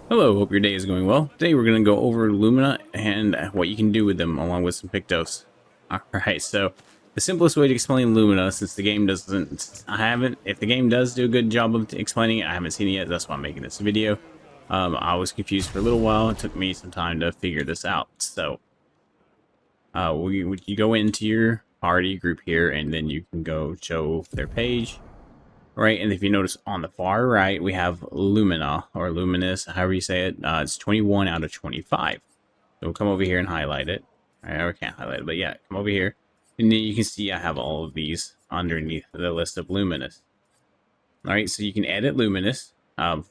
Hello, hope your day is going well. Today we're going to go over Lumina and what you can do with them along with some Pictos. Alright, so the simplest way to explain Lumina, since the game doesn't, if the game does do a good job of explaining it, I haven't seen it yet, that's why I'm making this video. I was confused for a little while, it took me some time to figure this out. So, you go into your party group here, and then you can go show their page. Right, and if you notice on the far right, we have Lumina, or Luminous, however you say it. It's 21 out of 25. So we'll come over here and highlight it. I can't highlight it, but yeah, come over here. And then you can see I have all of these underneath the list of Luminous. Alright, so you can edit Luminous. So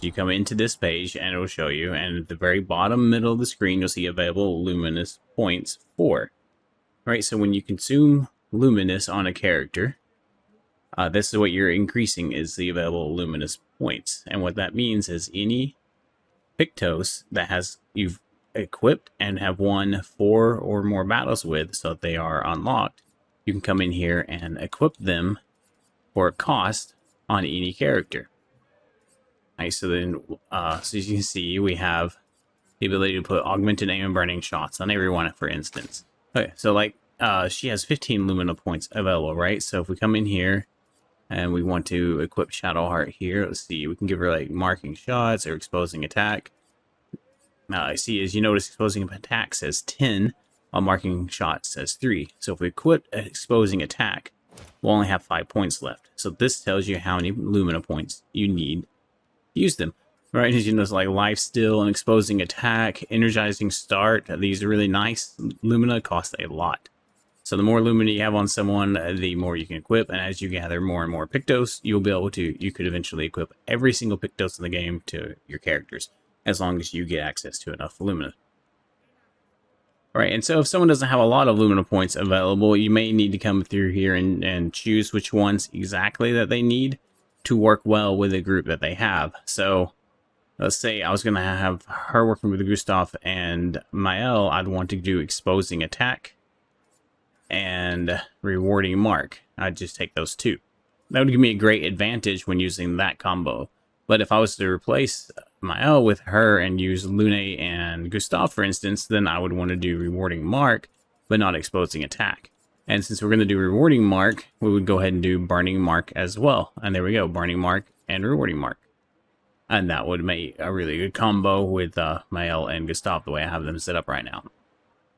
you come into this page, and it will show you. And at the very bottom middle of the screen, you'll see available Luminous points 4. Alright, so when you consume Luminous on a character, this is what you're increasing, is the available Luminous points. And what that means is any Pictos that you've equipped and have won 4 or more battles with, so that they are unlocked, you can come in here and equip them for a cost on any character. Alright, so then, so as you can see, we have the ability to put augmented aim and burning shots on everyone, for instance. Okay, so like, she has 15 Lumina points available, right? So if we come in here, and we want to equip Shadowheart here. Let's see, we can give her like marking shots or exposing attack. Now I see, as you notice, exposing attack says 10, while marking shots says 3. So if we equip exposing attack, we'll only have 5 points left. So this tells you how many Lumina points you need to use them. Right, as you notice, like lifesteal and exposing attack, energizing start, these are really nice. Lumina cost a lot. So the more Lumina you have on someone, the more you can equip, and as you gather more and more Pictos, you could eventually equip every single Pictos in the game to your characters, as long as you get access to enough Lumina. Alright, and so if someone doesn't have a lot of Lumina points available, you may need to come through here and choose which ones exactly that they need to work well with the group that they have. So, let's say I was going to have her working with Gustav and Mael. I'd want to do exposing attack and rewarding mark. I'd just take those two. That would give me a great advantage when using that combo. But if I was to replace Mael with her and use Lune and Gustav, for instance, then I would want to do rewarding mark, but not exposing attack. And since we're going to do rewarding mark, we would go ahead and do burning mark as well. And there we go, burning mark and rewarding mark. And that would make a really good combo with Mael and Gustav, the way I have them set up right now.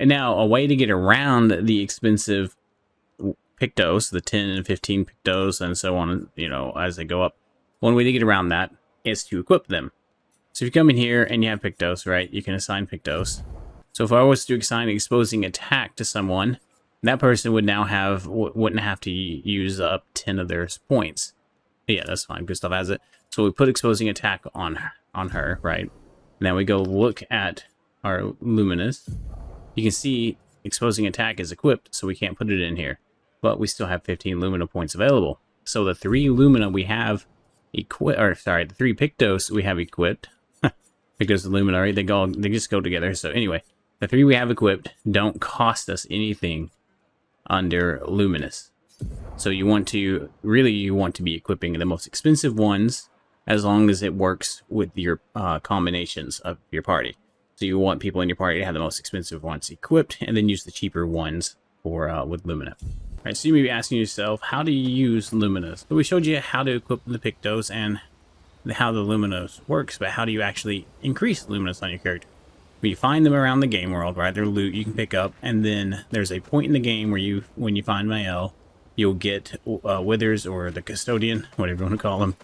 And now, a way to get around the expensive Pictos, the 10 and 15 Pictos, and so on, you know, as they go up, one way to get around that is to equip them. So if you come in here and you have Pictos, right, you can assign Pictos. So if I was to assign exposing attack to someone, that person would now wouldn't have to use up 10 of their points. Yeah, that's fine, Gustav has it. So we put exposing attack on her, right? Now we go look at our Luminous. You can see exposing attack is equipped, so we can't put it in here. But we still have 15 Lumina points available. So the 3 Lumina we have equipped, or sorry, the 3 Pictos we have equipped, because the Lumina, right, they just go together. So anyway, the 3 we have equipped don't cost us anything under Luminous. So you want to be equipping the most expensive ones, as long as it works with your combinations of your party. So you want people in your party to have the most expensive ones equipped, and then use the cheaper ones for with Lumina. Alright, so you may be asking yourself, how do you use Luminas? So we showed you how to equip the Pictos and how the Luminos works, but how do you actually increase Luminas on your character? Well, you find them around the game world, right? They're loot you can pick up, and then there's a point in the game where when you find Mael, you'll get Withers, or the Custodian, whatever you want to call him,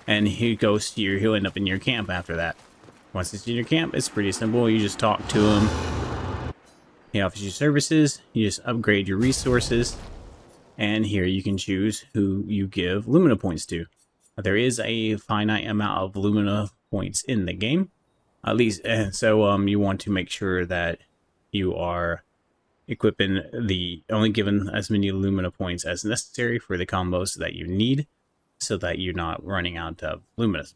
and he'll end up in your camp after that. Once it's in your camp, it's pretty simple. You just talk to him. He offers you services. You just upgrade your resources. And here you can choose who you give Lumina points to. There is a finite amount of Lumina points in the game. At least, so you want to make sure that you are equipping only given as many Lumina points as necessary for the combos that you need, so that you're not running out of Luminas.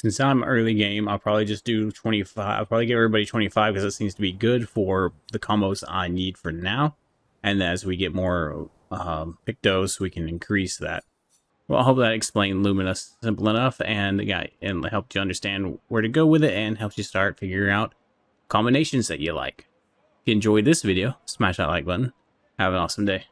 Since I'm early game, I'll probably just do 25. I'll probably give everybody 25 because it seems to be good for the combos I need for now. And as we get more Pictos, we can increase that. Well, I hope that explained Lumina simple enough, and yeah, and helped you understand where to go with it, and helps you start figuring out combinations that you like. If you enjoyed this video, smash that like button. Have an awesome day.